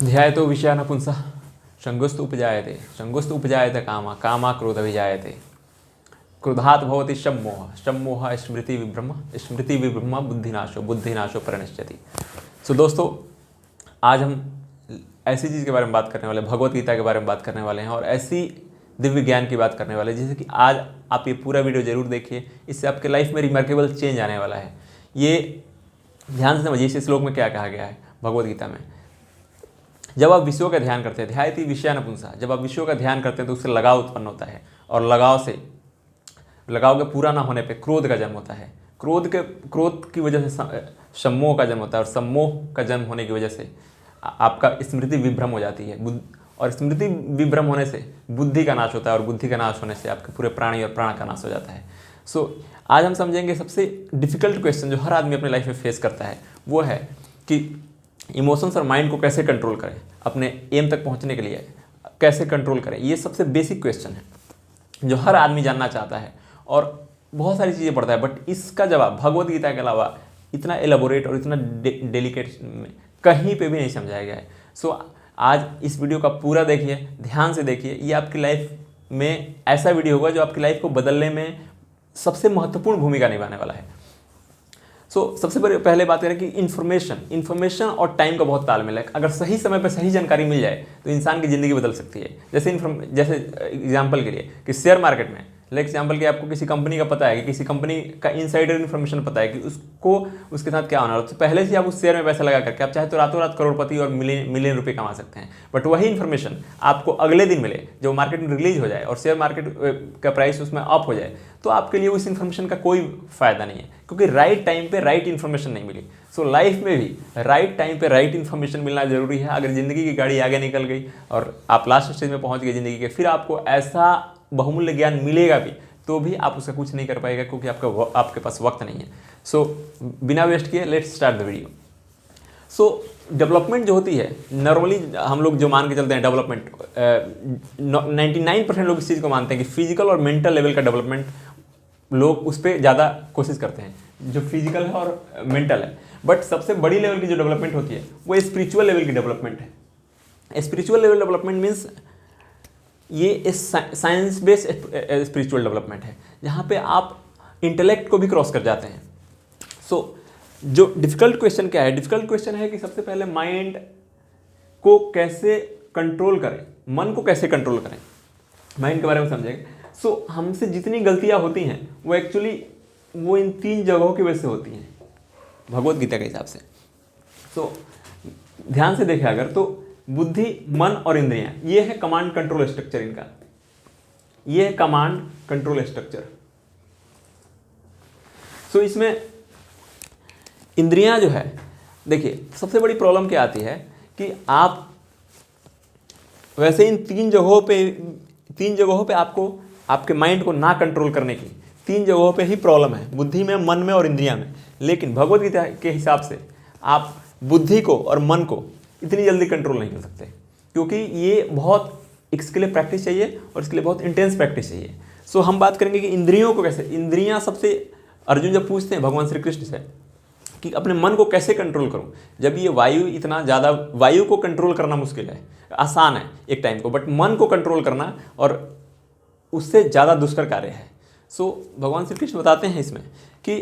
ध्यायतो विषया न पुंसः शंगुस्तु उपजायते शंगुस्तु उपजायते कामा कामा क्रोध विजायते क्रोधात् भवति शम्मोह शम्मोह स्मृति विभ्रम बुद्धिनाशो बुद्धिनाशो परिणश्यति। सो दोस्तों, आज हम ऐसी चीज़ के बारे में बात करने वाले, भगवत गीता के बारे में बात करने वाले हैं और ऐसी दिव्य ज्ञान की बात करने वाले हैं जैसे कि आज आप ये पूरा वीडियो जरूर देखिए। इससे आपके लाइफ में रिमार्केबल चेंज आने वाला है। ये ध्यान से समझिए, इस श्लोक में क्या कहा गया है भगवत गीता में। जब आप विषयों का ध्यान करते हैं, ध्यायति विषया न पुंसः, जब आप विषयों का ध्यान करते हैं तो उससे लगाव उत्पन्न होता है और लगाव के पूरा ना होने पे क्रोध का जन्म होता है। क्रोध की वजह से सम्मोह का जन्म होता है और सम्मोह का जन्म होने की वजह से आपका स्मृति विभ्रम हो जाती है और स्मृति विभ्रम होने से बुद्धि का नाश होता है और बुद्धि का नाश होने से आपके पूरे प्राणी और प्राण का नाश हो जाता है। आज हम समझेंगे सबसे डिफिकल्ट क्वेश्चन जो हर आदमी अपने लाइफ में फेस करता है, वो है कि इमोशंस और माइंड को कैसे कंट्रोल करें, अपने एम तक पहुंचने के लिए कैसे कंट्रोल करें। ये सबसे बेसिक क्वेश्चन है जो हर आदमी जानना चाहता है और बहुत सारी चीज़ें पढ़ता है, बट इसका जवाब भगवत गीता के अलावा इतना एलाबोरेट और इतना डेलिकेट कहीं पे भी नहीं समझाया गया है। आज इस वीडियो का पूरा देखिए, ध्यान से देखिए। ये आपकी लाइफ में ऐसा वीडियो होगा जो आपकी लाइफ को बदलने में सबसे महत्वपूर्ण भूमिका निभाने वाला है। सबसे पहले बात करें कि इन्फॉर्मेशन और टाइम का बहुत तालमेल है। अगर सही समय पर सही जानकारी मिल जाए तो इंसान की ज़िंदगी बदल सकती है। जैसे एग्जाम्पल के लिए कि शेयर मार्केट में एग्जाम्पल के आपको किसी कंपनी का पता है कि किसी कंपनी का इनसाइडर इन्फॉर्मेशन पता है कि उसके साथ क्या होना है, तो पहले से आप उस शेयर में पैसा लगा करके आप चाहे तो रातों रात करोड़पति और मिलियन रुपए कमा सकते हैं। बट वही इन्फॉर्मेशन आपको अगले दिन मिले जब मार्केट में रिलीज हो जाए और शेयर मार्केट का प्राइस उसमें अप हो जाए, तो आपके लिए उस इन्फॉर्मेशन का कोई फायदा नहीं है, क्योंकि राइट टाइम पे राइट इन्फॉर्मेशन नहीं मिली। लाइफ में भी राइट टाइम पे राइट इन्फॉर्मेशन मिलना जरूरी है। अगर ज़िंदगी की गाड़ी आगे निकल गई और आप लास्ट स्टेज में पहुंच गए ज़िंदगी के, फिर आपको ऐसा बहुमूल्य ज्ञान मिलेगा भी तो भी आप उसका कुछ नहीं कर पाएगा, क्योंकि आपके पास वक्त नहीं है। बिना वेस्ट किए let's start the video. Development जो होती है, नॉर्मली हम लोग जो मान के चलते हैं डेवलपमेंट, 99% लोग इस चीज़ को मानते हैं कि फिजिकल और मेंटल लेवल का डेवलपमेंट लोग उस पर ज़्यादा कोशिश करते हैं, जो फिजिकल है और मेंटल है। बट सबसे बड़ी लेवल की जो डेवलपमेंट होती है वो स्पिरिचुअल लेवल की डेवलपमेंट है। स्पिरिचुअल लेवल डेवलपमेंट मीन्स ये साइंस बेस्ड स्पिरिचुअल डेवलपमेंट है, जहाँ पे आप इंटेलेक्ट को भी क्रॉस कर जाते हैं। जो डिफिकल्ट क्वेश्चन क्या है? डिफिकल्ट क्वेश्चन है कि सबसे पहले माइंड को कैसे कंट्रोल करें, मन को कैसे कंट्रोल करें, माइंड के बारे में समझेंगे। हमसे जितनी गलतियाँ होती हैं वो एक्चुअली वो इन 3 जगहों की वजह से होती हैं भगवत गीता के हिसाब से। ध्यान से देखें अगर, तो बुद्धि, मन और इंद्रियां, ये है कमांड कंट्रोल स्ट्रक्चर इनका। ये है कमांड कंट्रोल स्ट्रक्चर। इसमें इंद्रियां जो है, देखिए सबसे बड़ी प्रॉब्लम क्या आती है कि आप वैसे इन 3 जगहों पे आपको आपके माइंड को ना कंट्रोल करने की 3 जगहों पे ही प्रॉब्लम है, बुद्धि में, मन में और इंद्रियां में। लेकिन भगवत गीता के हिसाब से आप बुद्धि को और मन को इतनी जल्दी कंट्रोल नहीं कर सकते, क्योंकि ये बहुत इसके लिए प्रैक्टिस चाहिए और इसके लिए बहुत इंटेंस प्रैक्टिस चाहिए। हम बात करेंगे कि इंद्रियों को कैसे, इंद्रियां सबसे, अर्जुन जब पूछते हैं भगवान श्री कृष्ण से कि अपने मन को कैसे कंट्रोल करूं, जब ये वायु को कंट्रोल करना मुश्किल है, आसान है एक टाइम को, बट मन को कंट्रोल करना और उससे ज़्यादा दुष्कर कार्य है। भगवान श्री कृष्ण बताते हैं इसमें कि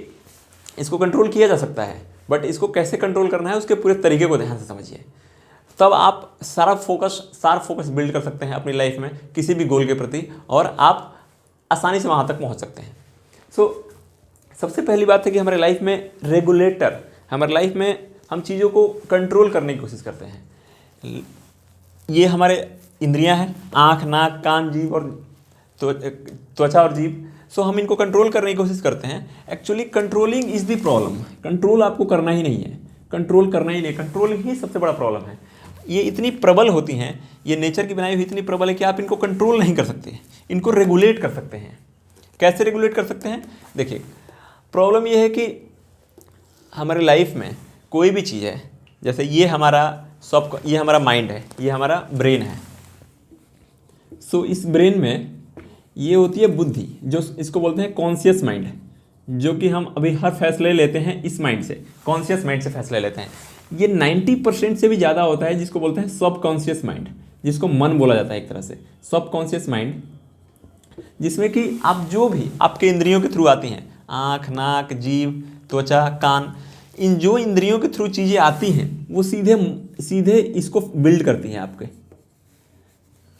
इसको कंट्रोल किया जा सकता है, बट इसको कैसे कंट्रोल करना है उसके पूरे तरीके को ध्यान से समझिए, तब आप सारा फोकस बिल्ड कर सकते हैं अपनी लाइफ में किसी भी गोल के प्रति, और आप आसानी से वहाँ तक पहुँच सकते हैं। सबसे पहली बात है कि हमारे लाइफ में रेगुलेटर, हमारे लाइफ में हम चीज़ों को कंट्रोल करने की कोशिश करते हैं। ये हमारे इंद्रियां हैं, आँख, नाक, कान, जीभ और त्वचा और जीभ। हम इनको कंट्रोल करने की कोशिश करते हैं। Actually controlling is the problem. Control आपको करना ही नहीं है, कंट्रोल ही सबसे बड़ा प्रॉब्लम है। ये इतनी प्रबल होती हैं, ये नेचर की बनाई हुई इतनी प्रबल है कि आप इनको कंट्रोल नहीं कर सकते, इनको रेगुलेट कर सकते हैं। कैसे रेगुलेट कर सकते हैं? देखिए, प्रॉब्लम ये है कि हमारे लाइफ में कोई भी चीज़ है, जैसे ये हमारा माइंड है, ये हमारा ब्रेन है। इस ब्रेन में ये होती है बुद्धि, जो इसको बोलते हैं कॉन्शियस माइंड, जो कि हम अभी हर फैसले लेते हैं इस माइंड से, कॉन्शियस माइंड से फैसले लेते हैं। ये 90% से भी ज़्यादा होता है, जिसको बोलते हैं सबकॉन्शियस माइंड, जिसको मन बोला जाता है एक तरह से, सबकॉन्शियस माइंड, जिसमें कि आप जो भी आपके इंद्रियों के थ्रू आती हैं, आँख, नाक, जीभ, त्वचा, कान, इन जो इंद्रियों के थ्रू चीज़ें आती हैं वो सीधे सीधे इसको बिल्ड करती हैं,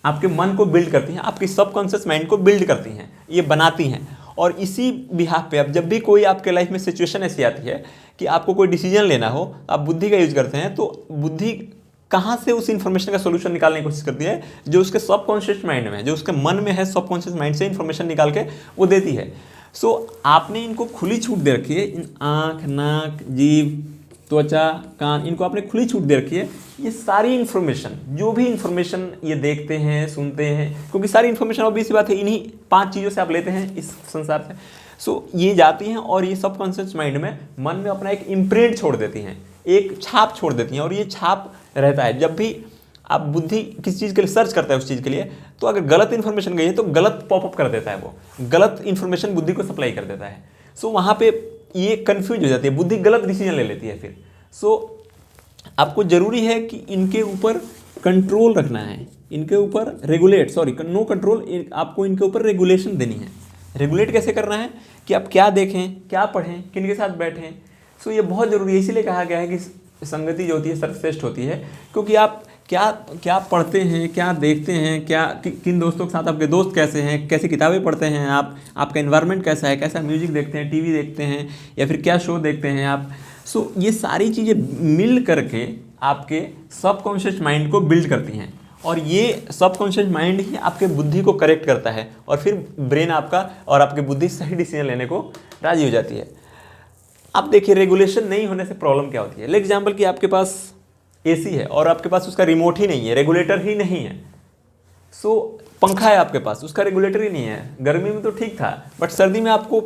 आपके मन को बिल्ड करती हैं, आपकी सबकॉन्शियस माइंड को बिल्ड करती हैं, ये बनाती हैं। और इसी बिहाफ पे अब जब भी कोई आपके लाइफ में सिचुएशन ऐसी आती है कि आपको कोई डिसीजन लेना हो, आप बुद्धि का यूज करते हैं, तो बुद्धि कहाँ से उस इन्फॉर्मेशन का सोल्यूशन निकालने की कोशिश करती है, जो उसके सबकॉन्शियस माइंड में है, जो उसके मन में है, सबकॉन्शियस माइंड से इन्फॉर्मेशन निकाल के वो देती है। सो आपने इनको खुली छूट दे रखी है, इन आँख, नाक, जीभ, त्वचा, कान, इनको आपने खुली छूट दे रखी है। ये सारी इन्फॉर्मेशन, जो भी इन्फॉर्मेशन ये देखते हैं, सुनते हैं, क्योंकि सारी इन्फॉर्मेशन ऑब्वियस सी बात है इन्हीं 5 चीज़ों से आप लेते हैं इस संसार से। सो ये जाती हैं और ये सबकॉन्शियस माइंड में, मन में अपना एक इम्प्रिंट छोड़ देती हैं, एक छाप छोड़ देती हैं। और ये छाप रहता है जब भी आप बुद्धि किसी चीज़ के लिए सर्च करता है, उस चीज़ के लिए, तो अगर गलत इन्फॉर्मेशन गई है तो गलत पॉपअप कर देता है, वो गलत इन्फॉर्मेशन बुद्धि को सप्लाई कर देता है। सो वहाँ पे ये कंफ्यूज हो जाती है, बुद्धि गलत डिसीजन ले लेती है फिर। सो आपको ज़रूरी है कि इनके ऊपर कंट्रोल रखना है, इनके ऊपर नो कंट्रोल, आपको इनके ऊपर रेगुलेशन देनी है। रेगुलेट कैसे करना है कि आप क्या देखें, क्या पढ़ें, किन के साथ बैठें। सो ये बहुत ज़रूरी है, इसीलिए कहा गया है कि संगति जो होती है सर्वश्रेष्ठ होती है, क्योंकि आप क्या पढ़ते हैं, क्या देखते हैं, किन दोस्तों के साथ, आपके दोस्त कैसे हैं, कैसी किताबें पढ़ते हैं आप, आपका एनवायरनमेंट कैसा है, कैसा म्यूजिक देखते हैं, टीवी देखते हैं, या फिर क्या शो देखते हैं आप। सो ये सारी चीज़ें मिल करके आपके सबकॉन्शियस माइंड को बिल्ड करती हैं, और ये सबकॉन्शियस माइंड ही आपके बुद्धि को करेक्ट करता है, और फिर ब्रेन आपका और आपकी बुद्धि सही डिसीजन लेने को राजी हो जाती है। आप देखिए, रेगुलेशन नहीं होने से प्रॉब्लम क्या होती है। लेट एग्जाम्पल कि आपके पास एसी है और आपके पास उसका रिमोट ही नहीं है, रेगुलेटर ही नहीं है। सो पंखा है आपके पास, उसका रेगुलेटर ही नहीं है। गर्मी में तो ठीक था, बट सर्दी में आपको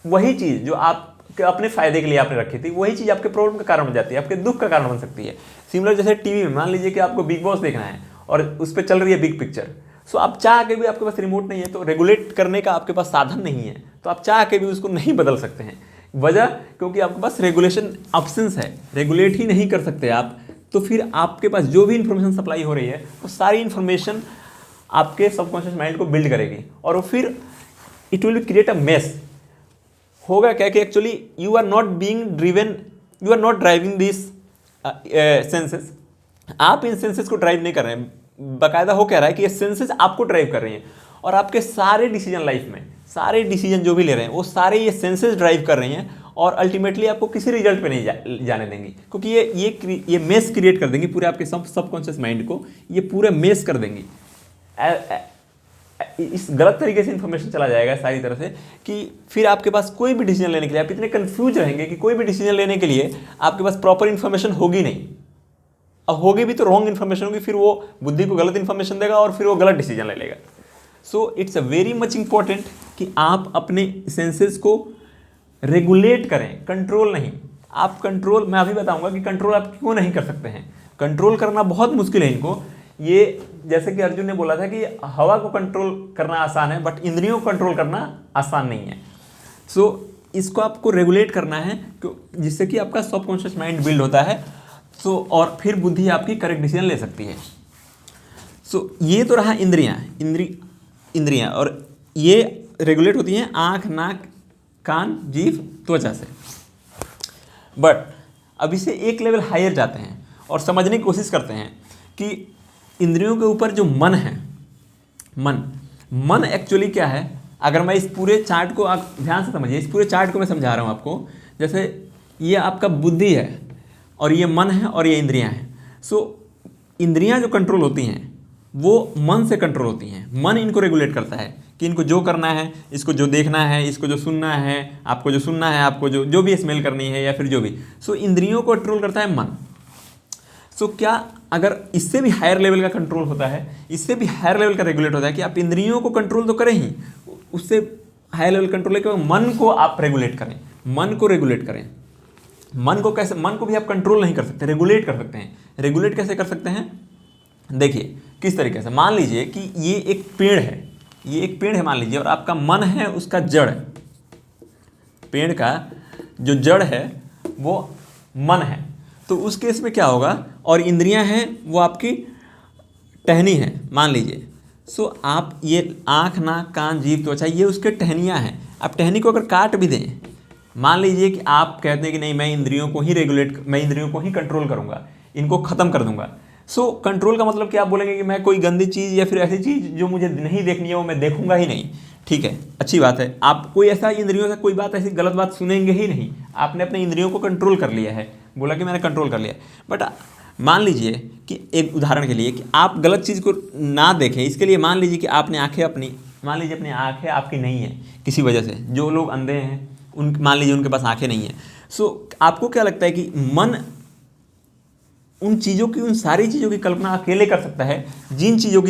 वही चीज़ जो आप अपने फायदे के लिए आपने रखी थी, वही चीज़ आपके प्रॉब्लम का कारण बन जाती है, आपके दुख का कारण बन सकती है। सिमिलर जैसे टीवी में मान लीजिए कि आपको बिग बॉस देखना है और उस पर चल रही है बिग पिक्चर। सो आप चाह के भी, आपके पास रिमोट नहीं है, तो रेगुलेट करने का आपके पास साधन नहीं है, तो आप चाह के भी उसको नहीं बदल सकते हैं। वजह क्योंकि आपके पास रेगुलेशन ऑप्शंस है, रेगुलेट ही नहीं कर सकते आप। तो फिर आपके पास जो भी इंफॉर्मेशन सप्लाई हो रही है, वो सारी इंफॉर्मेशन आपके सबकॉन्शियस माइंड को बिल्ड करेगी, और वो फिर it will create a mess. होगा क्या कि actually you are not driving this senses, आप इन सेंसेस को ड्राइव नहीं कर रहे हैं। बाकायदा हो क्या रहा है कि ये सेंसेस आपको ड्राइव कर रही हैं, और आपके सारे डिसीजन लाइफ में, सारे डिसीजन जो भी ले रहे हैं, वो सारे ये सेंसेस ड्राइव कर रही हैं, और अल्टीमेटली आपको किसी रिजल्ट पे नहीं जाने देंगी, क्योंकि ये मेस क्रिएट कर देंगी पूरे आपके सबकॉन्शियस माइंड को, ये पूरे मेस कर देंगी। इस गलत तरीके से इंफॉर्मेशन चला जाएगा सारी तरह से, कि फिर आपके पास कोई भी डिसीजन लेने के लिए आप इतने कंफ्यूज रहेंगे कि कोई भी डिसीजन लेने के लिए आपके पास प्रॉपर इन्फॉर्मेशन होगी नहीं। अब होगी भी तो रॉन्ग इन्फॉर्मेशन होगी, फिर वो बुद्धि को गलत इन्फॉर्मेशन देगा और फिर वो गलत डिसीजन ले लेगा। So it's a very much important कि आप अपने सेंसेस को रेगुलेट करें, कंट्रोल नहीं। आप कंट्रोल, मैं अभी बताऊंगा कि कंट्रोल आप क्यों नहीं कर सकते हैं। कंट्रोल करना बहुत मुश्किल है इनको। ये जैसे कि अर्जुन ने बोला था कि हवा को कंट्रोल करना आसान है, बट इंद्रियों को कंट्रोल करना आसान नहीं है। सो इसको आपको रेगुलेट करना है, जिससे कि आपका सबकॉन्शियस माइंड बिल्ड होता है। सो और फिर बुद्धि आपकी करेक्ट डिसीजन ले सकती है। सो ये तो रहा इंद्रियां, और ये रेगुलेट होती हैं आँख, नाक, कान, जीभ, त्वचा से। बट अभी से एक लेवल हायर जाते हैं और समझने की कोशिश करते हैं कि इंद्रियों के ऊपर जो मन है, मन एक्चुअली क्या है। अगर मैं इस पूरे चार्ट को, आप ध्यान से समझिए, इस पूरे चार्ट को मैं समझा रहा हूँ आपको। जैसे ये आपका बुद्धि है, और ये मन है, और ये इंद्रियां हैं। सो इंद्रियां जो कंट्रोल होती हैं वो मन से कंट्रोल होती हैं। मन इनको रेगुलेट करता है कि इनको जो करना है, इसको जो देखना है, इसको जो सुनना है, आपको जो सुनना है, आपको जो भी स्मेल करनी है, या फिर जो भी। सो इंद्रियों को कंट्रोल करता है मन। सो क्या अगर इससे भी हायर लेवल का कंट्रोल होता है, इससे भी हायर लेवल का रेगुलेट होता है कि आप इंद्रियों को कंट्रोल तो करें ही, उससे हायर लेवल कंट्रोल है कि मन को आप रेगुलेट करें, मन को रेगुलेट करें। मन को कैसे, मन को भी आप कंट्रोल नहीं कर सकते, रेगुलेट कर सकते हैं। रेगुलेट कैसे कर सकते हैं, देखिए किस तरीके से। मान लीजिए कि ये एक पेड़ है, ये एक पेड़ है मान लीजिए, और आपका मन है उसका जड़ है। पेड़ का जो जड़ है वो मन है। तो उस केस में क्या होगा, और इंद्रियां हैं वो आपकी टहनी है मान लीजिए। सो आप ये आँख, नाक, कान, जीभ, त्वचा, ये उसके टहनियाँ हैं। आप टहनी को अगर काट भी दें, मान लीजिए कि आप कहते हैं कि नहीं मैं इंद्रियों को ही मैं इंद्रियों को ही कंट्रोल करूँगा, इनको ख़त्म कर दूंगा। सो कंट्रोल का मतलब कि आप बोलेंगे कि मैं कोई गंदी चीज़ या फिर ऐसी चीज़ जो मुझे नहीं देखनी है वो मैं देखूंगा ही नहीं। ठीक है, अच्छी बात है, आप कोई ऐसा इंद्रियों से कोई बात ऐसी गलत बात सुनेंगे ही नहीं। आपने अपने इंद्रियों को कंट्रोल कर लिया है, बोला कि मैंने कंट्रोल कर लिया। बट मान लीजिए कि एक उदाहरण के लिए कि आप गलत चीज़ को ना देखें, इसके लिए मान लीजिए कि आपने आंखें मान लीजिए अपनी आंखें आपकी नहीं है किसी वजह से, जो लोग अंधे हैं उन मान लीजिए उनके पास आंखें नहीं हैं। सो आपको क्या लगता है कि मन उन चीज़ों की, उन सारी चीज़ों की कल्पना अकेले कर सकता है जिन चीज़ों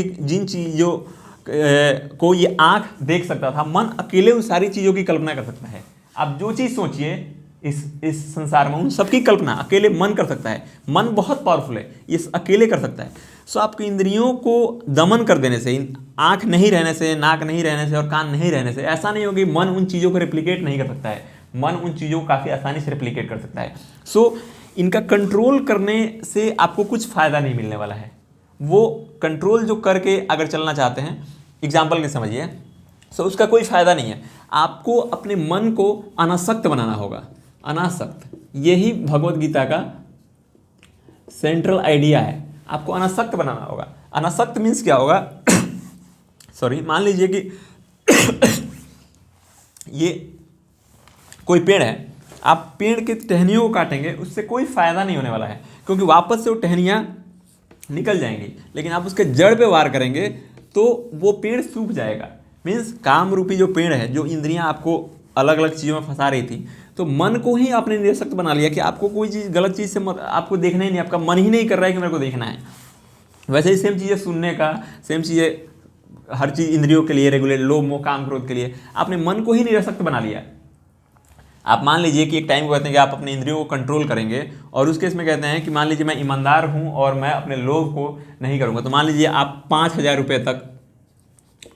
को ये आँख देख सकता था, मन अकेले उन सारी चीज़ों की कल्पना कर सकता है। आप जो चीज़ सोचिए इस संसार में, उन सबकी कल्पना अकेले मन कर सकता है। मन बहुत पावरफुल है, ये अकेले कर सकता है। सो आपकी इंद्रियों को दमन कर देने से, आँख नहीं रहने से, नाक नहीं रहने से और कान नहीं रहने से, ऐसा नहीं होगा कि मन उन चीज़ों को रेप्लिकेट नहीं कर सकता है। मन उन चीज़ों को काफ़ी आसानी से रेप्लिकेट कर सकता है। सो इनका कंट्रोल करने से आपको कुछ फ़ायदा नहीं मिलने वाला है। वो कंट्रोल जो करके अगर चलना चाहते हैं, एग्जाम्पल के समझिए, सो उसका कोई फ़ायदा नहीं है। आपको अपने मन को अनासक्त बनाना होगा। अनासक्त, यही भगवत गीता का सेंट्रल आइडिया है। आपको अनासक्त बनाना होगा। अनासक्त मीन्स क्या होगा सॉरी, मान लीजिए कि ये कोई पेड़ है, आप पेड़ के टहनियों को काटेंगे, उससे कोई फ़ायदा नहीं होने वाला है, क्योंकि वापस से वो टहनियाँ निकल जाएंगी। लेकिन आप उसके जड़ पे वार करेंगे तो वो पेड़ सूख जाएगा। मीन्स काम रूपी जो पेड़ है, जो इंद्रियां आपको अलग अलग चीज़ों में फंसा रही थी, तो मन को ही आपने निरसक्त बना लिया कि आपको कोई चीज़, गलत चीज़ से आपको देखना ही नहीं, आपका मन ही नहीं कर रहा है कि मेरे को देखना है। वैसे ही सेम चीज़ें सुनने का, सेम चीज़ें हर चीज़ इंद्रियों के लिए रेगुलेट, लोभ मोह काम क्रोध के लिए आपने मन को ही निरसक्त बना लिया। आप मान लीजिए कि एक टाइम को कहते हैं कि आप अपने इंद्रियों को कंट्रोल करेंगे, और उस केस में कहते हैं कि मान लीजिए मैं ईमानदार हूं और मैं अपने लोभ को नहीं करूंगा। तो मान लीजिए आप 5,000 रुपये तक,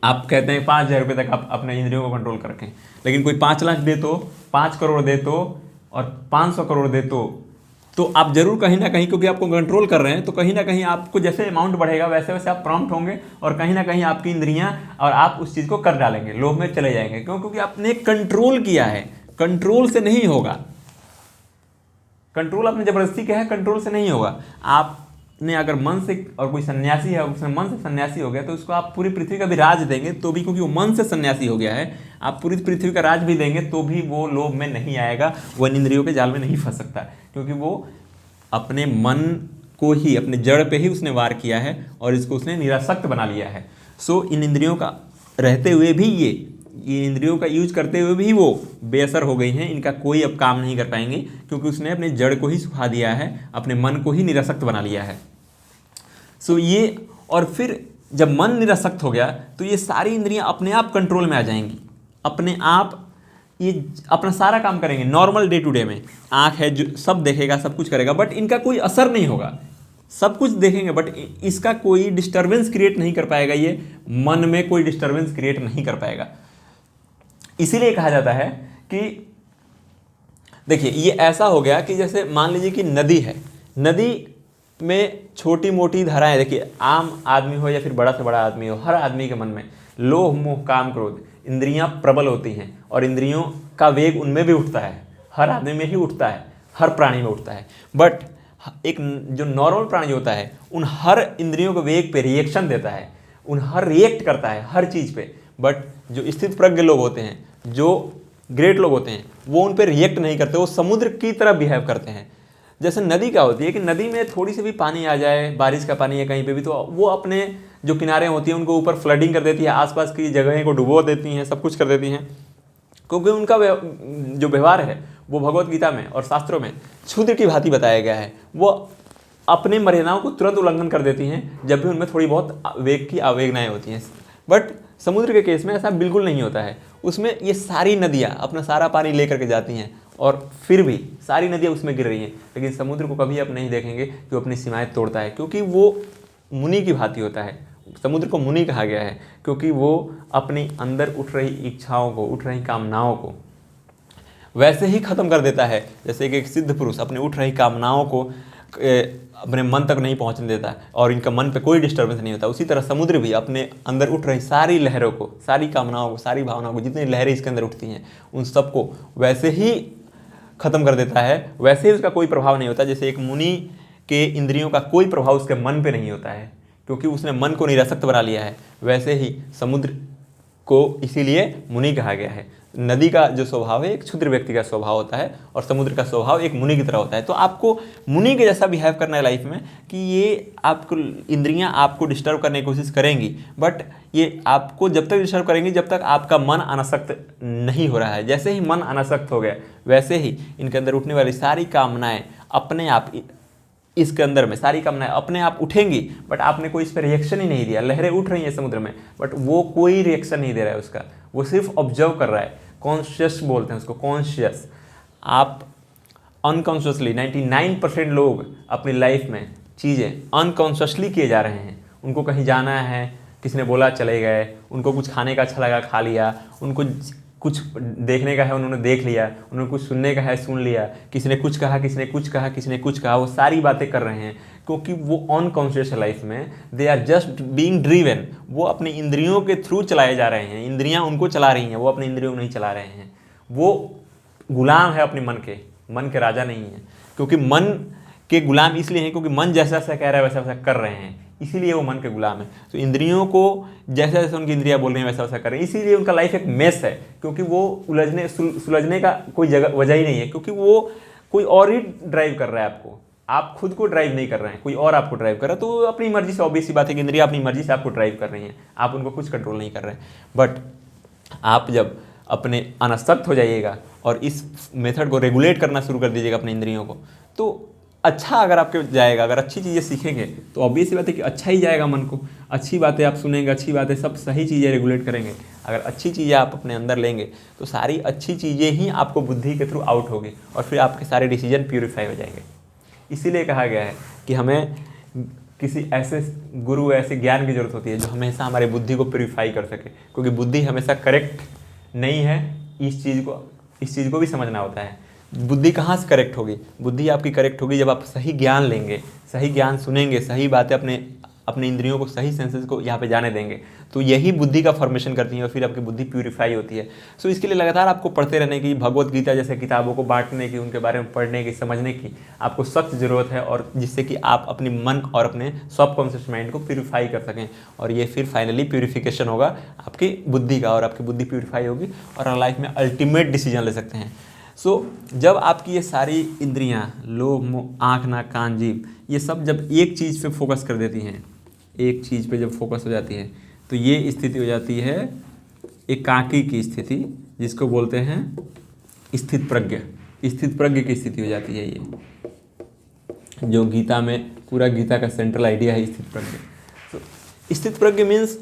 आप कहते हैं 5,000 रुपये तक आप अपने इंद्रियों को कंट्रोल रखें, लेकिन कोई 5 लाख दे तो, 5 करोड़ दे तो, और 500 करोड़ दे तो आप जरूर कहीं ना कहीं, क्योंकि आपको कंट्रोल कर रहे हैं, तो कहीं ना कहीं आपको जैसे अमाउंट बढ़ेगा वैसे वैसे आप प्रॉम्प्ट होंगे, और कहीं ना कहीं आपकी इंद्रियां और आप उस चीज़ को कर डालेंगे, लोभ में चले जाएंगे। क्यों? क्योंकि आपने कंट्रोल किया है। कंट्रोल से नहीं होगा, कंट्रोल आपने जबरदस्ती किया है, कंट्रोल से नहीं होगा। आपने अगर मन से, और कोई सन्यासी है उसने मन से सन्यासी हो गया, तो उसको आप पूरी पृथ्वी का भी राज देंगे तो भी, क्योंकि वो मन से सन्यासी हो गया है, आप पूरी पृथ्वी का राज भी देंगे तो भी वो लोभ में नहीं आएगा, वो इंद्रियों के जाल में नहीं फंस सकता, क्योंकि वो अपने मन को ही, अपने जड़ पे ही उसने वार किया है और इसको उसने निरासक्त बना लिया है। सो इन इंद्रियों का रहते हुए भी, ये इंद्रियों का यूज करते हुए भी वो बेअसर हो गई हैं, इनका कोई अब काम नहीं कर पाएंगे, क्योंकि उसने अपने जड़ को ही सुखा दिया है, अपने मन को ही निरासक्त बना लिया है। सो ये, और फिर जब मन निरासक्त हो गया तो ये सारी इंद्रियां अपने आप कंट्रोल में आ जाएंगी, अपने आप ये अपना सारा काम करेंगे नॉर्मल डे टू डे में। आँख है जो सब देखेगा, सब कुछ करेगा, बट इनका कोई असर नहीं होगा। सब कुछ देखेंगे बट इसका कोई डिस्टर्बेंस क्रिएट नहीं कर पाएगा, ये मन में कोई डिस्टर्बेंस क्रिएट नहीं कर पाएगा। इसीलिए कहा जाता है कि देखिए, ये ऐसा हो गया कि जैसे मान लीजिए कि नदी है, नदी में छोटी मोटी धाराएं, देखिए आम आदमी हो या फिर बड़ा से बड़ा आदमी हो, हर आदमी के मन में लोभ मोह काम क्रोध इंद्रियां प्रबल होती हैं, और इंद्रियों का वेग उनमें भी उठता है, हर आदमी में ही उठता है, हर प्राणी में उठता है। बट एक जो नॉर्मल प्राणी होता है, उन हर इंद्रियों के वेग पे रिएक्शन देता है, उन हर रिएक्ट करता है हर चीज़ पे। बट जो स्थित प्रज्ञ लोग होते हैं, जो ग्रेट लोग होते हैं, वो उन पे रिएक्ट नहीं करते, वो समुद्र की तरह बिहेव करते हैं। जैसे नदी क्या होती है कि नदी में थोड़ी सी भी पानी आ जाए, बारिश का पानी है कहीं पे भी, तो वो अपने जो किनारे होती हैं उनको ऊपर फ्लडिंग कर देती है, आसपास की जगहें को डुबो देती हैं, सब कुछ कर देती हैं, क्योंकि उनका जो व्यवहार है वो भगवत गीता में और शास्त्रों में क्षुद्र की भांति बताया गया है। वो अपने मर्यादाओं को तुरंत उल्लंघन कर देती हैं जब भी उनमें थोड़ी बहुत वेग की आवेगनाएँ होती हैं। बट समुद्र के केस में ऐसा बिल्कुल नहीं होता है, उसमें ये सारी नदियाँ अपना सारा पानी लेकर के जाती हैं, और फिर भी सारी नदियाँ उसमें गिर रही हैं। लेकिन समुद्र को कभी आप नहीं देखेंगे कि वो अपनी सीमाएं तोड़ता है, क्योंकि वो मुनि की भांति होता है। समुद्र को मुनि कहा गया है क्योंकि वो अपनी अंदर उठ रही इच्छाओं को, उठ रही कामनाओं को वैसे ही ख़त्म कर देता है, जैसे कि एक सिद्ध पुरुष अपने उठ रही कामनाओं को अपने मन तक नहीं पहुंचने देता और इनका मन पे कोई डिस्टर्बेंस नहीं होता। उसी तरह समुद्र भी अपने अंदर उठ रही सारी लहरों को, सारी कामनाओं को, सारी भावनाओं को, जितनी लहरें इसके अंदर उठती हैं उन सबको वैसे ही ख़त्म कर देता है, वैसे ही उसका कोई प्रभाव नहीं होता। जैसे एक मुनि के इंद्रियों का कोई प्रभाव उसके मन पे नहीं होता है क्योंकि उसने मन को निरासक्त बना लिया है, वैसे ही समुद्र को इसीलिए मुनि कहा गया है। नदी का जो स्वभाव है एक क्षुद्र व्यक्ति का स्वभाव होता है और समुद्र का स्वभाव एक मुनि की तरह होता है। तो आपको मुनि के जैसा बिहेव करना है लाइफ में कि ये आपको इंद्रियां आपको डिस्टर्ब करने की कोशिश करेंगी, बट ये आपको जब तक डिस्टर्ब करेंगी जब तक आपका मन अनासक्त नहीं हो रहा है। जैसे ही मन अनासक्त हो गया वैसे ही इनके अंदर उठने वाली सारी कामनाएँ अपने आप, इसके अंदर में सारी कामनाएं अपने आप उठेंगी, बट आपने कोई इस पर रिएक्शन ही नहीं दिया। लहरें उठ रही हैं समुद्र में बट वो कोई रिएक्शन नहीं दे रहा है उसका, वो सिर्फ ऑब्जर्व कर रहा है। कॉन्शियस बोलते हैं उसको, कॉन्शियस। आप अनकॉन्शियसली 99% लोग अपनी लाइफ में चीज़ें अनकॉन्शियसली किए जा रहे हैं। उनको कहीं जाना है, किसी ने बोला चले गए, उनको कुछ खाने का अच्छा लगा खा लिया, उनको कुछ देखने का है उन्होंने देख लिया, उन्होंने कुछ सुनने का है सुन लिया, किसी ने कुछ कहा, किसी ने कुछ कहा, किसी ने कुछ कहा, वो सारी बातें कर रहे हैं क्योंकि वो अनकॉन्शियस लाइफ में they are just being driven. वो अपनी इंद्रियों के थ्रू चलाए जा रहे हैं, इंद्रियां उनको चला रही हैं, वो अपनी इंद्रियों को नहीं चला रहे हैं। वो गुलाम है अपने मन के राजा नहीं है। क्योंकि मन के गुलाम इसलिए हैं क्योंकि मन जैसा जैसा कह रहा है वैसा वैसा कर रहे हैं, इसीलिए वो मन के गुलाम है। तो इंद्रियों को जैसा जैसा उनकी इंद्रियां बोल रही हैं वैसा वैसा कर रहे हैं, इसीलिए उनका लाइफ एक मेस है। क्योंकि वो उलझने सुलझने का कोई जगह वजह ही नहीं है, क्योंकि वो कोई और ही ड्राइव कर रहा है आपको, आप खुद को ड्राइव नहीं कर रहे हैं, कोई और आपको ड्राइव कर रहा है। तो अपनी मर्जी से, ऑब्वियस सी बात है कि इंद्रियां अपनी मर्जी से आपको ड्राइव कर रही हैं, आप उनको कुछ कंट्रोल नहीं कर रहे हैं। बट आप जब अपने अनासक्त हो जाइएगा और इस मेथड को रेगुलेट करना शुरू कर दीजिएगा अपनी इंद्रियों को, तो अच्छा अगर आपके जाएगा, अगर अच्छी चीज़ें सीखेंगे तो ऑब्वियस सी बात है कि अच्छा ही जाएगा मन को। अच्छी बातें आप सुनेंगे, अच्छी बातें, सब सही चीज़ें रेगुलेट करेंगे। अगर अच्छी चीज़ें आप अपने अंदर लेंगे तो सारी अच्छी चीज़ें ही आपको बुद्धि के थ्रू आउट होगी और फिर आपके सारे डिसीजन प्यूरीफाई हो जाएंगे। इसीलिए कहा गया है कि हमें किसी ऐसे गुरु, ऐसे ज्ञान की जरूरत होती है जो हमेशा हमारे बुद्धि को प्यूरीफाई कर सके, क्योंकि बुद्धि हमेशा करेक्ट नहीं है। इस चीज़ को भी समझना होता है। बुद्धि कहाँ से करेक्ट होगी? बुद्धि आपकी करेक्ट होगी जब आप सही ज्ञान लेंगे, सही ज्ञान सुनेंगे, सही बातें अपने इंद्रियों को, सही सेंसेस को यहाँ पे जाने देंगे, तो यही बुद्धि का फॉर्मेशन करती है और फिर आपकी बुद्धि प्यूरीफाई होती है। सो इसके लिए लगातार आपको पढ़ते रहने की, भगवत गीता जैसे किताबों को बांटने की, उनके बारे में पढ़ने की, समझने की आपको सख्त ज़रूरत है, और जिससे कि आप अपनी मन और अपने सबकॉन्शियस माइंड को प्यूरीफाई कर सकें। और ये फिर फाइनली प्यूरीफिकेशन होगा आपकी बुद्धि का, और आपकी बुद्धि प्यूरीफाई होगी और आप लाइफ में अल्टीमेट डिसीजन ले सकते हैं। जब आपकी ये सारी इंद्रियां, लोभ, मोह, आँख, नाक, कान, जीभ, ये सब जब एक चीज़ पे फोकस कर देती हैं, एक चीज़ पे जब फोकस हो जाती है, तो ये स्थिति हो जाती है एकाकी की स्थिति, जिसको बोलते हैं स्थित प्रज्ञ। स्थित प्रज्ञ की स्थिति हो जाती है ये, जो गीता में, पूरा गीता का सेंट्रल आइडिया है स्थित प्रज्ञ। तो स्थित प्रज्ञ मीन्स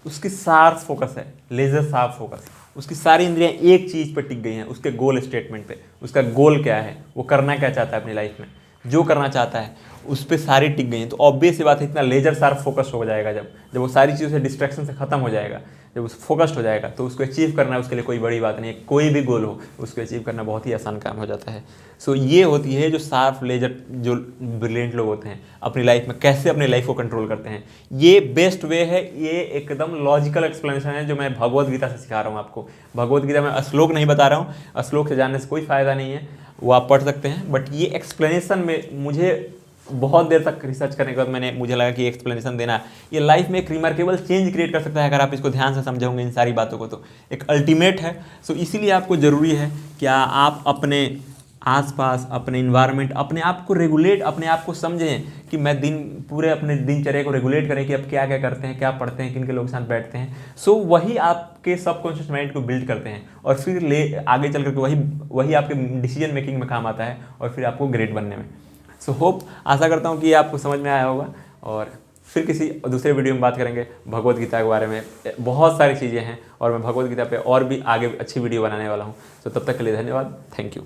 उसकी शार्प फोकस है, लेजर शार्प फोकस। उसकी सारी इंद्रियां एक चीज़ पर टिक गई हैं, उसके गोल स्टेटमेंट पे। उसका गोल क्या है, वो करना क्या चाहता है अपनी लाइफ में, जो करना चाहता है उस पर सारी टिक गई हैं। तो ऑब्वियस सी बात है, इतना लेजर शार्प फोकस हो जाएगा जब वो सारी चीज़ों से, डिस्ट्रैक्शन से ख़त्म हो जाएगा, जब वो फोकस्ड हो जाएगा, तो उसको अचीव करना उसके लिए कोई बड़ी बात नहीं है। कोई भी गोल हो उसको अचीव करना बहुत ही आसान काम हो जाता है। ये होती है जो शार्प लेजर, जो ब्रिलियंट लोग होते हैं, अपनी लाइफ में कैसे अपनी लाइफ को कंट्रोल करते हैं। ये बेस्ट वे है, ये एकदम लॉजिकल एक्सप्लेनेशन है जो मैं भगवत गीता से सिखा रहा हूँ आपको। भगवत गीता में श्लोक नहीं बता रहा हूँ, श्लोक से जानने से कोई फ़ायदा नहीं है, वो आप पढ़ सकते हैं। बट ये एक्सप्लेनेशन में मुझे बहुत देर तक रिसर्च करने के बाद मुझे लगा कि एक्सप्लेनेशन देना, ये लाइफ में एक रिमार्केबल चेंज क्रिएट कर सकता है अगर आप इसको ध्यान से समझोगे इन सारी बातों को, तो एक अल्टीमेट है। इसीलिए आपको ज़रूरी है कि आप अपने आसपास, अपने इन्वायरमेंट, अपने आप को रेगुलेट, अपने आप को समझें कि मैं पूरे अपने दिनचर्या को रेगुलेट करें कि आप क्या क्या करते हैं, क्या पढ़ते हैं, किन के लोग साथ बैठते हैं। वही आपके सबकॉन्शियस माइंड को बिल्ड करते हैं और फिर आगे चल करके वही आपके डिसीजन मेकिंग में काम आता है और फिर आपको ग्रेट बनने में। होप, आशा करता हूँ कि ये आपको समझ में आया होगा, और फिर किसी दूसरे वीडियो में बात करेंगे भगवत गीता के बारे में। बहुत सारी चीज़ें हैं और मैं भगवत गीता पे और भी आगे अच्छी वीडियो बनाने वाला हूँ। तब तक के लिए धन्यवाद, थैंक यू।